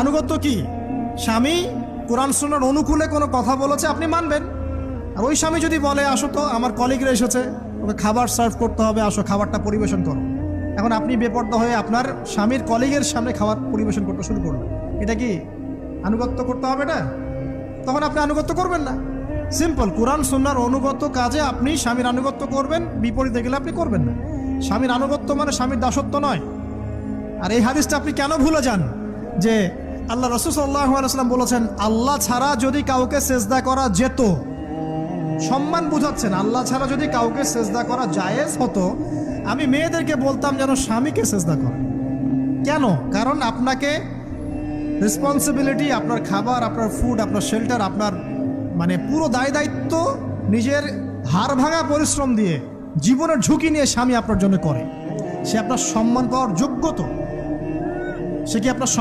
আনুগত্য কি? স্বামী কোরআন সুন্নাহর অনুকূলে কোনো কথা বলেছে আপনি মানবেন। আর ওই স্বামী যদি বলে আসো তো আমার কলিগরা এসেছে, ওকে খাবার সার্ভ করতে হবে, আসো খাবারটা পরিবেশন করো, এখন আপনি বেপরদা হয়ে আপনার স্বামীর কলিগের সামনে খাবার পরিবেশন করতে শুরু করলেন, এটা কি আনুগত্য করতে হবে? না, তখন আপনি আনুগত্য করবেন না। সিম্পল, কোরআন সুন্নাহর অনুগত কাজে আপনি স্বামীর আনুগত্য করবেন, বিপরীতে গেলে আপনি করবেন না। স্বামীর আনুগত্য মানে স্বামীর দাসত্ব নয়। আর এই হাদিসটা আপনি কেন ভুলে যান যে আল্লাহ রাসূল সাল্লাল্লাহু আলাইহি ওয়াসাল্লাম বলেছেন আল্লাহ ছাড়া যদি কাউকে সেজদা করা যেত, সম্মান বুঝাচ্ছেন, আল্লাহ ছাড়া যদি কাউকে সেজদা করা জায়েজ হতো, আমি মেয়েদেরকে বলতাম যেন স্বামীকে সেজদা করে। কেন? কারণ আপনাকে রেসপন্সিবিলিটি, আপনার খাবার, আপনার ফুড, আপনার শেল্টার, আপনার মানে পুরো দায় দায়িত্ব নিজের হাড় ভাঙা পরিশ্রম দিয়ে, জীবনের ঝুঁকি নিয়ে স্বামী আপনার জন্য করে। সে আপনার সম্মান পাওয়ার যোগ্য তো? সে কি আপনার